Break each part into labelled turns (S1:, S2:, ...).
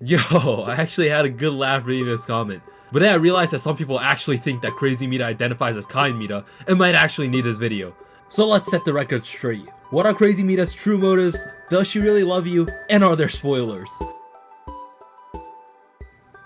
S1: Yo, I actually had a good laugh reading this comment. But then I realized that some people actually think that Crazy Mita identifies as kind Mita and might actually need this video. So let's set the record straight. What are Crazy Mita's true motives? Does she really love you? And are there spoilers?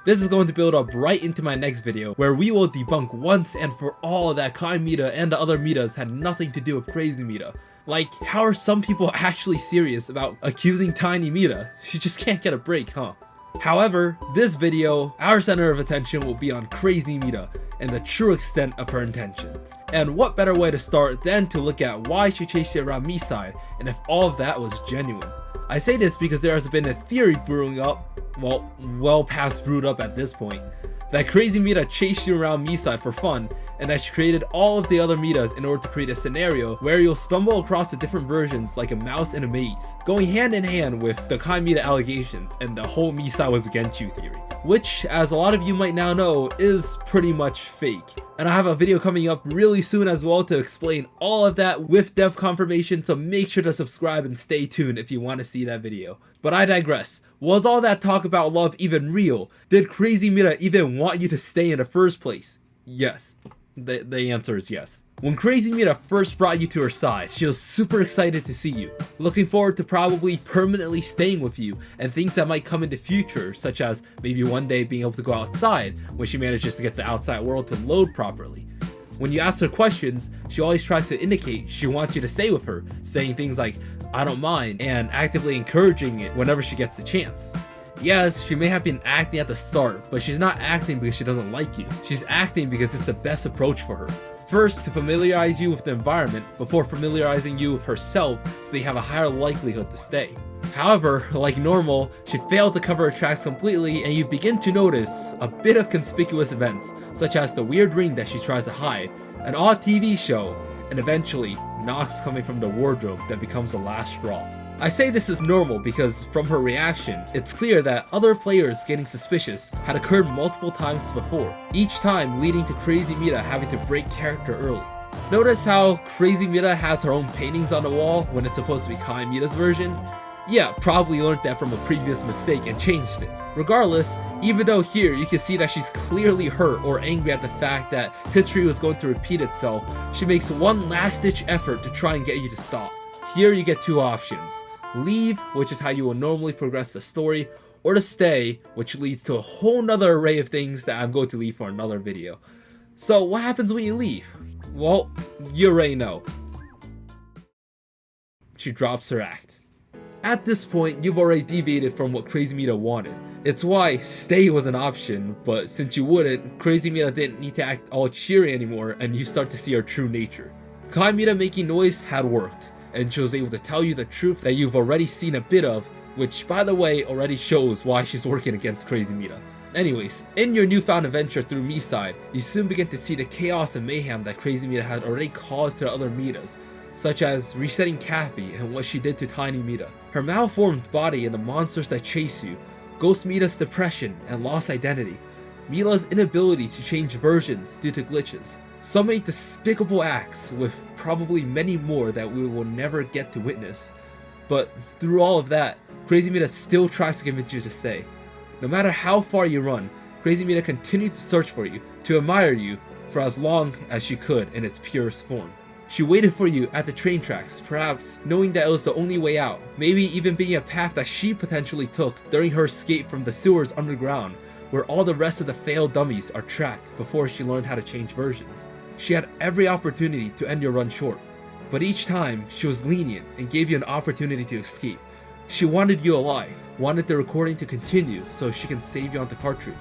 S1: This is going to build up right into my next video, where we will debunk once and for all that kind Mita and the other Mitas had nothing to do with Crazy Mita. Like, how are some people actually serious about accusing Tiny Mita? She just can't get a break, huh? However, this video, our center of attention will be on Crazy Mita and the true extent of her intentions. And what better way to start than to look at why she chased you around Miside and if all of that was genuine. I say this because there has been a theory brewing up, well past brewed up at this point, that Crazy Mita chased you around Miside for fun, and that she created all of the other Mitas in order to create a scenario where you'll stumble across the different versions like a mouse in a maze, going hand in hand with the kind Mita allegations and the whole Miside was against you theory, which, as a lot of you might now know, is pretty much fake. And I have a video coming up really soon as well to explain all of that with dev confirmation, so make sure to subscribe and stay tuned if you want to see that video. But I digress. Was all that talk about love even real? Did Crazy Mita even want you to stay in the first place? Yes. The answer is yes. When Crazy Mita first brought you to her side, she was super excited to see you, looking forward to probably permanently staying with you and things that might come in the future, such as maybe one day being able to go outside when she manages to get the outside world to load properly. When you ask her questions, she always tries to indicate she wants you to stay with her, saying things like, "I don't mind," and actively encouraging it whenever she gets the chance. Yes, she may have been acting at the start, but she's not acting because she doesn't like you. She's acting because it's the best approach for her. First, to familiarize you with the environment before familiarizing you with herself, so you have a higher likelihood to stay. However, like normal, she failed to cover her tracks completely, and you begin to notice a bit of conspicuous events, such as the weird ring that she tries to hide, an odd TV show, and eventually, knocks coming from the wardrobe that becomes the last straw. I say this is normal because from her reaction, it's clear that other players getting suspicious had occurred multiple times before, each time leading to Crazy Mita having to break character early. Notice how Crazy Mita has her own paintings on the wall when it's supposed to be Kind Mita's version? Yeah, probably learned that from a previous mistake and changed it. Regardless, even though here you can see that she's clearly hurt or angry at the fact that history was going to repeat itself, she makes one last-ditch effort to try and get you to stop. Here you get two options. Leave, which is how you will normally progress the story, or to stay, which leads to a whole nother array of things that I'm going to leave for another video. So what happens when you leave? Well, you already know. She drops her act. At this point, you've already deviated from what Crazy Mita wanted. It's why stay was an option, but since you wouldn't, Crazy Mita didn't need to act all cheery anymore and you start to see her true nature. Kind Mita making noise had worked, and she was able to tell you the truth that you've already seen a bit of, which by the way already shows why she's working against Crazy Mita. Anyways, in your newfound adventure through Miside, you soon begin to see the chaos and mayhem that Crazy Mita had already caused to the other Mitas, such as resetting Cappy and what she did to Tiny Mita, her malformed body and the monsters that chase you, Ghost Mita's depression and lost identity, Mila's inability to change versions due to glitches. So many despicable acts, with probably many more that we will never get to witness. But through all of that, Crazy Mita still tries to convince you to stay. No matter how far you run, Crazy Mita continued to search for you, to admire you, for as long as she could in its purest form. She waited for you at the train tracks, perhaps knowing that it was the only way out, maybe even being a path that she potentially took during her escape from the sewers underground, where all the rest of the failed dummies are trapped before she learned how to change versions. She had every opportunity to end your run short, but each time she was lenient and gave you an opportunity to escape. She wanted you alive, wanted the recording to continue so she can save you on the cartridge.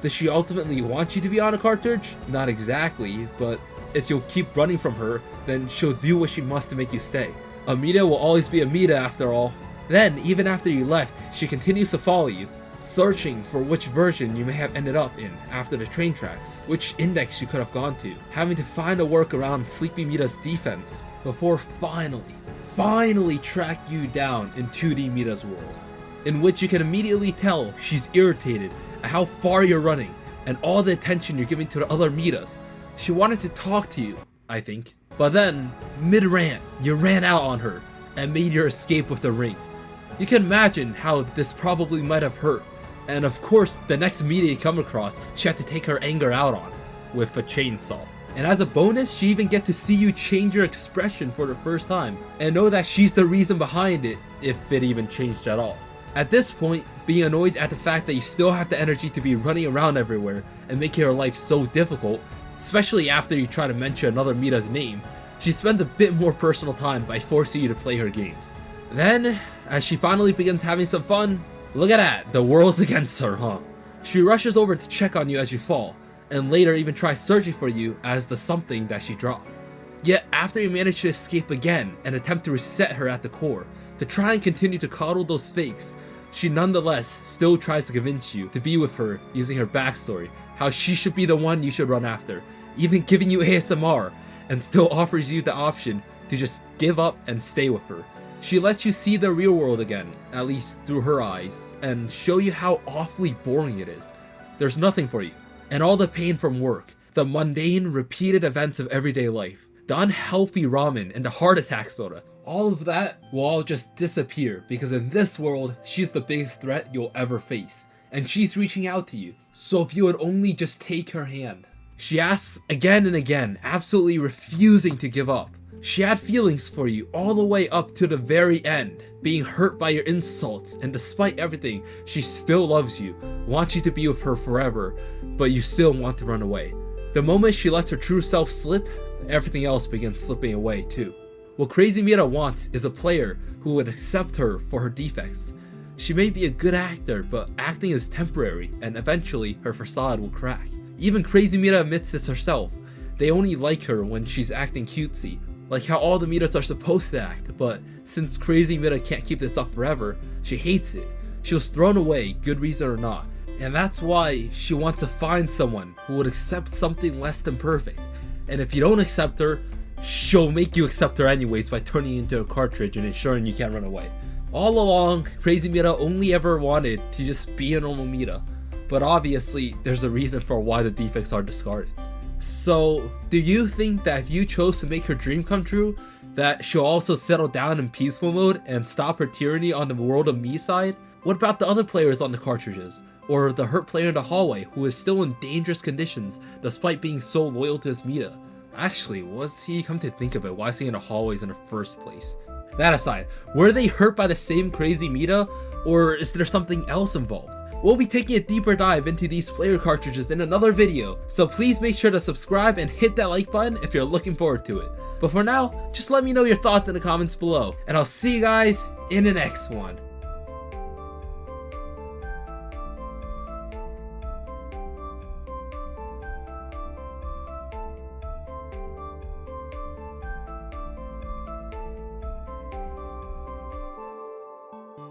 S1: Does she ultimately want you to be on a cartridge? Not exactly, but if you'll keep running from her, then she'll do what she must to make you stay. A Mita will always be a Mita after all. Then, even after you left, she continues to follow you, searching for which version you may have ended up in after the train tracks, which index you could have gone to, having to find a work around Sleepy Mita's defense before finally track you down in 2D Mita's world, in which you can immediately tell she's irritated at how far you're running and all the attention you're giving to the other Mitas. She wanted to talk to you, I think, but then, mid-rant, you ran out on her and made your escape with the ring. You can imagine how this probably might have hurt, And of course, the next Mita you come across, she had to take her anger out on with a chainsaw. And as a bonus, she even get to see you change your expression for the first time and know that she's the reason behind it, if it even changed at all. At this point, being annoyed at the fact that you still have the energy to be running around everywhere and making her life so difficult, especially after you try to mention another Mita's name, she spends a bit more personal time by forcing you to play her games. Then, as she finally begins having some fun, look at that, the world's against her, huh? She rushes over to check on you as you fall, and later even tries searching for you as the something that she dropped. Yet after you manage to escape again and attempt to reset her at the core, to try and continue to coddle those fakes, she nonetheless still tries to convince you to be with her using her backstory, how she should be the one you should run after, even giving you ASMR, and still offers you the option to just give up and stay with her. She lets you see the real world again, at least through her eyes, and show you how awfully boring it is. There's nothing for you, and all the pain from work, the mundane, repeated events of everyday life, the unhealthy ramen and the heart attack soda, all of that will all just disappear because in this world, she's the biggest threat you'll ever face, and she's reaching out to you. So if you would only just take her hand. She asks again and again, absolutely refusing to give up. She had feelings for you all the way up to the very end, being hurt by your insults, and despite everything, she still loves you, wants you to be with her forever, but you still want to run away. The moment she lets her true self slip, everything else begins slipping away too. What Crazy Mita wants is a player who would accept her for her defects. She may be a good actor, but acting is temporary, and eventually her facade will crack. Even Crazy Mita admits this herself. They only like her when she's acting cutesy, like how all the Mitas are supposed to act, but since Crazy Mita can't keep this up forever, she hates it. She was thrown away, good reason or not, and that's why she wants to find someone who would accept something less than perfect. And if you don't accept her, she'll make you accept her anyways by turning you into a cartridge and ensuring you can't run away. All along, Crazy Mita only ever wanted to just be a normal Mita, but obviously there's a reason for why the defects are discarded. So, do you think that if you chose to make her dream come true, that she'll also settle down in peaceful mode and stop her tyranny on the world of Miside? What about the other players on the cartridges? Or the hurt player in the hallway who is still in dangerous conditions despite being so loyal to his Mita? Actually, was he, come to think of it, why is he in the hallways in the first place? That aside, were they hurt by the same Crazy Mita, or is there something else involved? We'll be taking a deeper dive into these player cartridges in another video, so please make sure to subscribe and hit that like button if you're looking forward to it. But for now, just let me know your thoughts in the comments below, and I'll see you guys in the next one.